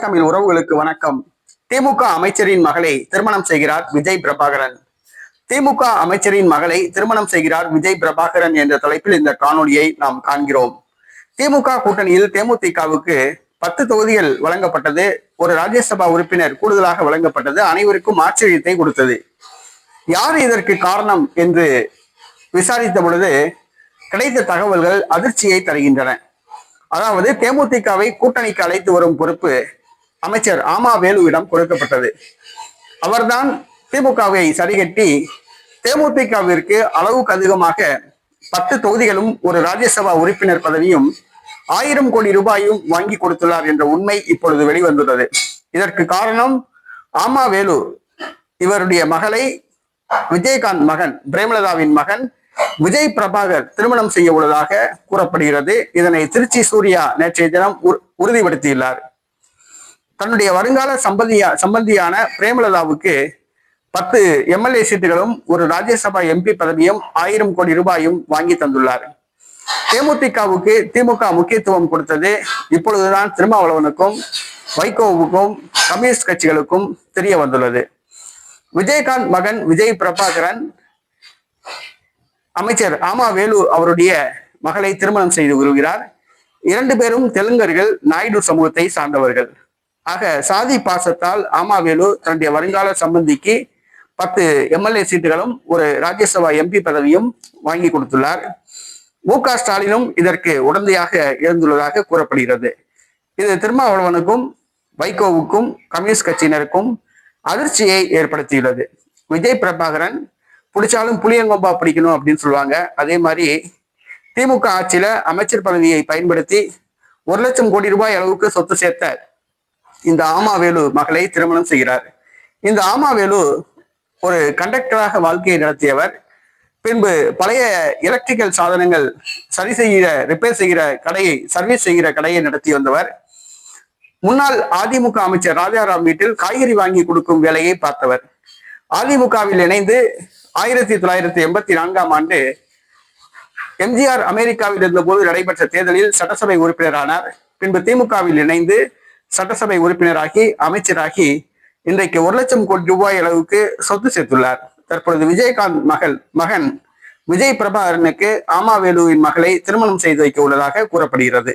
தமிழ் உறவுகளுக்கு வணக்கம். திமுக அமைச்சரின் மகளை திருமணம் செய்கிறார் விஜய் பிரபாகரன். திமுக அமைச்சரின் மகளை திருமணம் செய்கிறார் விஜய் பிரபாகரன் என்ற தலைப்பில் இந்த காணொலியை நாம் காண்கிறோம். திமுக கூட்டணியில் தேமுதிகவுக்கு 10 தொகுதிகள் வழங்கப்பட்டது. ஒரு ராஜ்யசபா உறுப்பினர் கூடுதலாக வழங்கப்பட்டது. அனைவருக்கும் ஆச்சரியத்தை கொடுத்தது. யார் இதற்கு காரணம் என்று விசாரித்த பொழுது கிடைத்த தகவல்கள் அதிர்ச்சியை தருகின்றன. அதாவது தேமுதிகவை கூட்டணிக்கு அழைத்து வரும் பொறுப்பு அமைச்சர் ஆமா வேலுவிடம் கொடுக்கப்பட்டது. அவர்தான் திமுகவை சரிகட்டி தேமுதிகவிற்கு அளவுக்கு அதிகமாக 10 தொகுதிகளும் ஒரு ராஜ்யசபா உறுப்பினர் பதவியும் 1000 கோடி ரூபாயும் வாங்கி கொடுத்துள்ளார் என்ற உண்மை இப்பொழுது வெளிவந்துள்ளது. இதற்கு காரணம் ஆமா வேலு இவருடைய மகளை விஜயகாந்த் மகன் பிரேமலதாவின் மகன் விஜய் பிரபாகர் திருமணம் செய்ய உள்ளதாக கூறப்படுகிறது. இதனை திருச்சி சூர்யா நேற்றைய தினம் உறுதிப்படுத்தியுள்ளார். தன்னுடைய வருங்கால சம்பந்தியான பிரேமலதாவுக்கு 10 எம்எல்ஏ சீட்டுகளும் ஒரு ராஜ்யசபா எம்பி பதவியும் 1000 கோடி ரூபாயும் வாங்கி தந்துள்ளார். தேமுதிகவுக்கு திமுக முக்கியத்துவம் கொடுத்தது இப்பொழுதுதான் திருமாவளவனுக்கும் வைகோவுக்கும் கம்யூனிஸ்ட் கட்சிகளுக்கும் தெரிய வந்துள்ளது. விஜயகாந்த் மகன் விஜய் பிரபாகரன் அமைச்சர் ஆமா வேலு அவருடைய மகளை திருமணம் செய்து வருகிறார். 2 பேரும் தெலுங்கர்கள், நாயுடு சமூகத்தை சார்ந்தவர்கள். ஆக சாதி பாசத்தால் ஆமா வேலு தன்னுடைய வருங்கால சம்பந்திக்கு 10 எம்எல்ஏ சீட்டுகளும் ஒரு ராஜ்யசபா எம்பி பதவியும் வாங்கி கொடுத்துள்ளார். மு.க. ஸ்டாலினும் இதற்கு உடந்தையாக இருந்துள்ளதாக கூறப்படுகிறது. இது திருமாவளவனுக்கும் வைகோவுக்கும் கம்யூனிஸ்ட் கட்சியினருக்கும் அதிர்ச்சியை ஏற்படுத்தியுள்ளது. விஜய் பிரபாகரன் பிடிச்சாலும் புளியங்கொம்பா பிடிக்கணும் அப்படின்னு சொல்லுவாங்க. அதே மாதிரி திமுக ஆட்சியில அமைச்சர் பதவியை பயன்படுத்தி 1 லட்சம் கோடி ரூபாய் அளவுக்கு சொத்து சேர்த்த இந்த ஆமாவேலு மகளை திருமணம் செய்கிறார். இந்த ஆமாவேலு ஒரு கண்டக்டராக வாழ்க்கையை நடத்தியவர். பின்பு பழைய எலக்ட்ரிக்கல் சாதனங்கள் ரிப்பேர் செய்கிற கடையை, சர்வீஸ் செய்கிற கடையை நடத்தி வந்தவர். முன்னாள் அதிமுக அமைச்சர் ராஜாராம் வீட்டில் காய்கறி வாங்கி கொடுக்கும் வேலையை பார்த்தவர். அதிமுகவில் இணைந்து 1984ஆம் ஆண்டு எம்ஜிஆர் அமெரிக்காவில் இருந்தபோது நடைபெற்ற தேர்தலில் சட்டசபை உறுப்பினரானார். பின்பு திமுகவில் இணைந்து சட்டசபை உறுப்பினராகி அமைச்சராகி இன்றைக்கு 1 லட்சம் கோடி ரூபாய் அளவுக்கு சொத்து சேர்த்துள்ளார். தற்பொழுது விஜயகாந்த் மகன் விஜய் பிரபாகரனுக்கு ஆமா வேலுவின் மகளை திருமணம் செய்து வைக்க உள்ளதாக கூறப்படுகிறது.